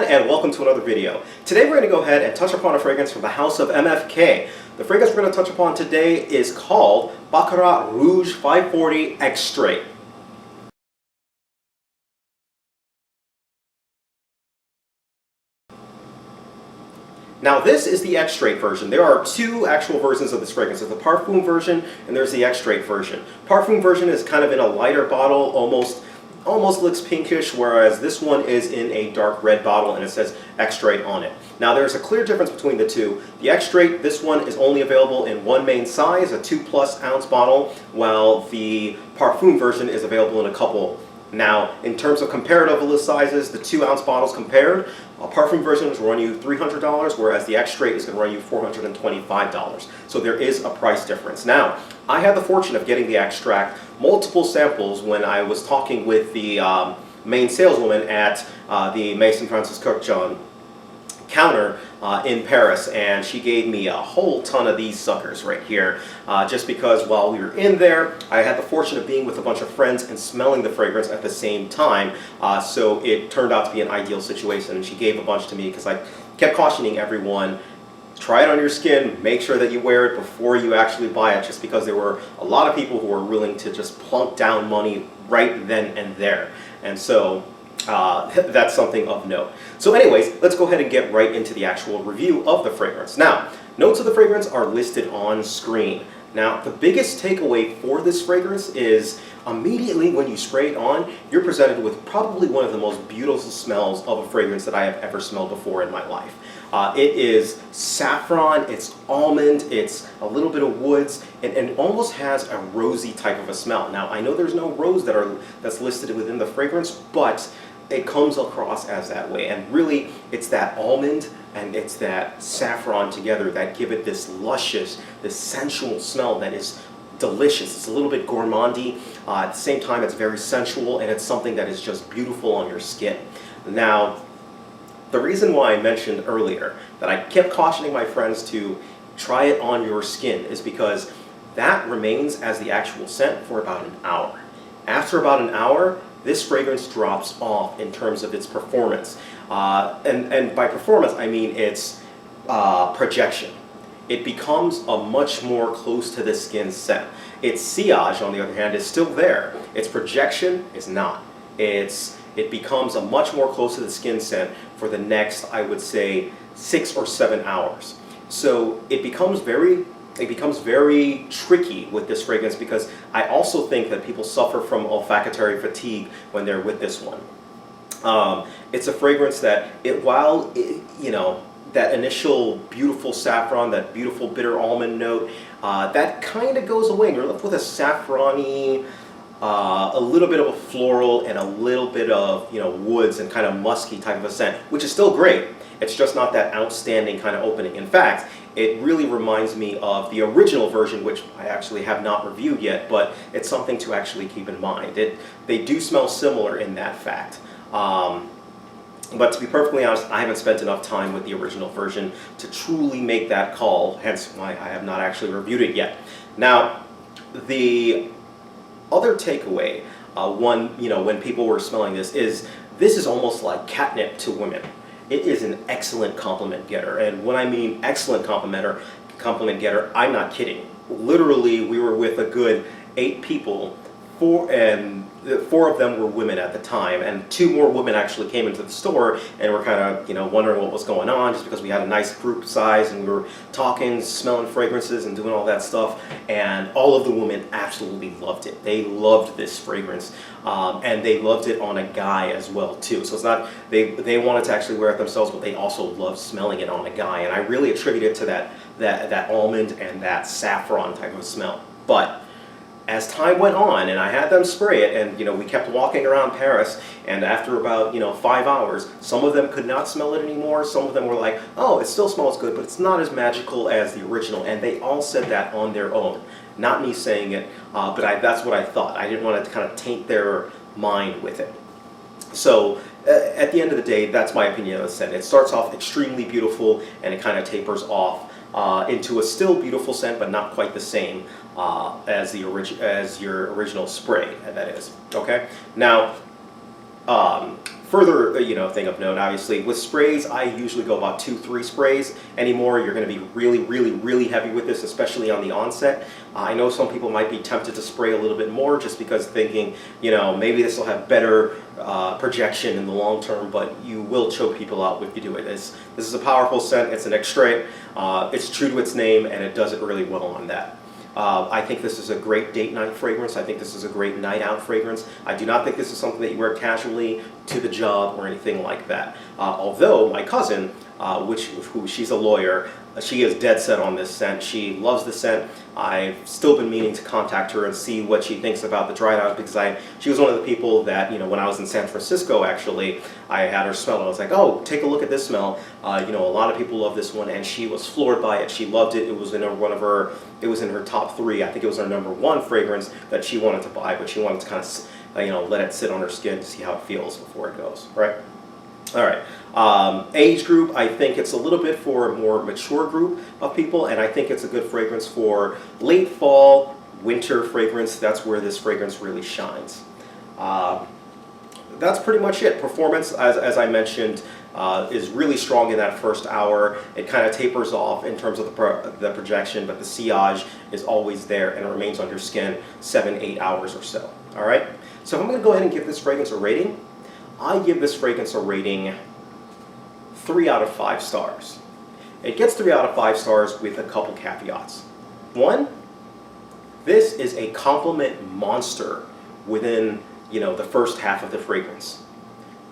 and welcome to another video. Today we're going to go ahead and touch upon a fragrance from the house of MFK. The fragrance we're going to touch upon today is called Baccarat Rouge 540 Extrait. Now this is the Extrait version. There are two actual versions of this fragrance. There's the Parfum version and there's the Extrait version. Parfum version is kind of in a lighter bottle, almost looks pinkish, whereas this one is in a dark red bottle and it says Extrait on it. Now there's a clear difference between the two. The Extrait, this one is only available in one main size, a 2+ ounce bottle, while the Parfum version is available in a couple. Now, in terms of comparative list sizes, the 2-ounce bottles compared, a Parfum version is run you $300, whereas the Extrait is going to run you $425. So there is a price difference. Now, I had the fortune of getting the extract, multiple samples, when I was talking with the main saleswoman at the Maison Francis Kurkdjian counter in Paris, and she gave me a whole ton of these suckers right here, just because while we were in there I had the fortune of being with a bunch of friends and smelling the fragrance at the same time, so it turned out to be an ideal situation, and she gave a bunch to me because I kept cautioning everyone, try it on your skin, make sure that you wear it before you actually buy it, just because there were a lot of people who were willing to just plunk down money right then and there, and so that's something of note. So anyways, let's go ahead and get right into the actual review of the fragrance. Now, notes of the fragrance are listed on screen. Now, the biggest takeaway for this fragrance is immediately when you spray it on, you're presented with probably one of the most beautiful smells of a fragrance that I have ever smelled before in my life. It is saffron, it's almond, it's a little bit of woods, and almost has a rosy type of a smell. Now, I know there's no rose that's listed within the fragrance, but it comes across as that way, and really it's that almond and it's that saffron together that give it this luscious, this sensual smell that is delicious. It's a little bit gourmandy, at the same time it's very sensual, and it's something that is just beautiful on your skin. Now, the reason why I mentioned earlier that I kept cautioning my friends to try it on your skin is because that remains as the actual scent for about an hour. After about an hour, this fragrance drops off in terms of its performance. And by performance, I mean its projection. It becomes a much more close to the skin scent. Its sillage, on the other hand, is still there. Its projection is not. It becomes a much more close to the skin scent for the next, I would say, 6 or 7 hours. So it becomes very tricky with this fragrance, because I also think that people suffer from olfactory fatigue when they're with this one. It's a fragrance that, that initial beautiful saffron, that beautiful bitter almond note, that kind of goes away, and you're left with a saffrony, a little bit of a floral, and a little bit of woods and kind of musky type of a scent, which is still great. It's just not that outstanding kind of opening. In fact, it really reminds me of the original version, which I actually have not reviewed yet, but it's something to actually keep in mind. They do smell similar in that fact. But to be perfectly honest, I haven't spent enough time with the original version to truly make that call, hence why I have not actually reviewed it yet. Now, the other takeaway, when people were smelling this is almost like catnip to women. It is an excellent compliment getter, and when I mean excellent compliment getter, I'm not kidding. Literally, we were with a good 8 people, 4 of them were women at the time, and 2 more women actually came into the store and were kind of wondering what was going on, just because we had a nice group size and we were talking, smelling fragrances and doing all that stuff, and all of the women absolutely loved it. They loved this fragrance, and they loved it on a guy as well too. So it's not they wanted to actually wear it themselves, but they also loved smelling it on a guy, and I really attribute it to that almond and that saffron type of smell. But as time went on and I had them spray it, and we kept walking around Paris, and after about 5 hours, some of them could not smell it anymore. Some of them were like, oh, it still smells good, but it's not as magical as the original, and they all said that on their own. Not me saying it, but that's what I thought. I didn't want to kind of taint their mind with it. So at the end of the day, that's my opinion of the scent. It starts off extremely beautiful, and it kind of tapers off into a still beautiful scent, but not quite the same as your original spray, that is. Okay. Now, Further, thing of note, obviously, with sprays, I usually go about 2-3 sprays. Anymore, you're going to be really, really, really heavy with this, especially on the onset. I know some people might be tempted to spray a little bit more just because thinking, maybe this will have better projection in the long term, but you will choke people out if you do it. This is a powerful scent. It's an Extrait. It's true to its name, and it does it really well on that. I think this is a great date night fragrance. I think this is a great night out fragrance. I do not think this is something that you wear casually to the job or anything like that. Although my cousin, she's a lawyer, she is dead set on this scent. She loves the scent. I've still been meaning to contact her and see what she thinks about the dry out because she was one of the people that, when I was in San Francisco, actually, I had her smell it. I was like, oh, take a look at this smell. A lot of people love this one, and she was floored by it. She loved it. It was in her top 3. I think it was her #1 fragrance that she wanted to buy, but she wanted to kind of, let it sit on her skin to see how it feels before it goes, right? All right. Age group, I think it's a little bit for a more mature group of people, and I think it's a good fragrance for late fall, winter fragrance. That's where this fragrance really shines. That's pretty much it. Performance, as I mentioned, is really strong in that first hour. It kind of tapers off in terms of the projection, but the sillage is always there and it remains on your skin 7-8 hours or so. All right. So I'm going to go ahead and give this fragrance a rating. I give this fragrance a rating 3 out of 5 stars. It gets 3 out of 5 stars with a couple caveats. 1, this is a compliment monster within, the first half of the fragrance.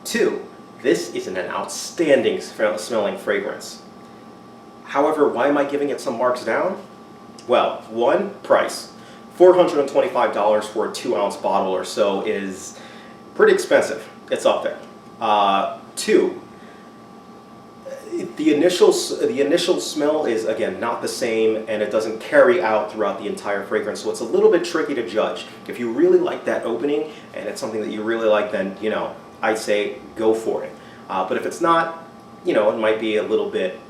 2, this is an outstanding smelling fragrance. However, why am I giving it some marks down? Well, 1, price. $425 for a 2-ounce bottle or so is pretty expensive. It's up there. 2, the initial smell is, again, not the same, and it doesn't carry out throughout the entire fragrance, so it's a little bit tricky to judge. If you really like that opening, and it's something that you really like, then, I'd say go for it. But if it's not, it might be a little bit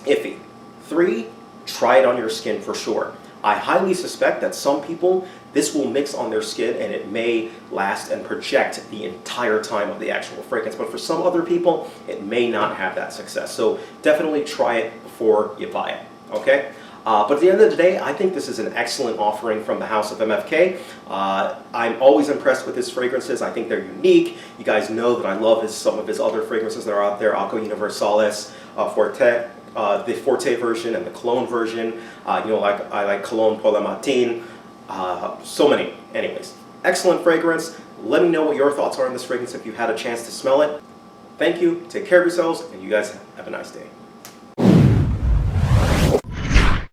iffy. 3, try it on your skin for sure. I highly suspect that some people, this will mix on their skin and it may last and project the entire time of the actual fragrance. But for some other people, it may not have that success. So definitely try it before you buy it, okay? But at the end of the day, I think this is an excellent offering from the house of MFK. I'm always impressed with his fragrances. I think they're unique. You guys know that I love some of his other fragrances that are out there, Aqua Universalis, Forte, the Forte version and the Cologne version. I like Cologne Pour le Matin. So many. Anyways, excellent fragrance. Let me know what your thoughts are on this fragrance if you've had a chance to smell it. Thank you. Take care of yourselves, and you guys have a nice day.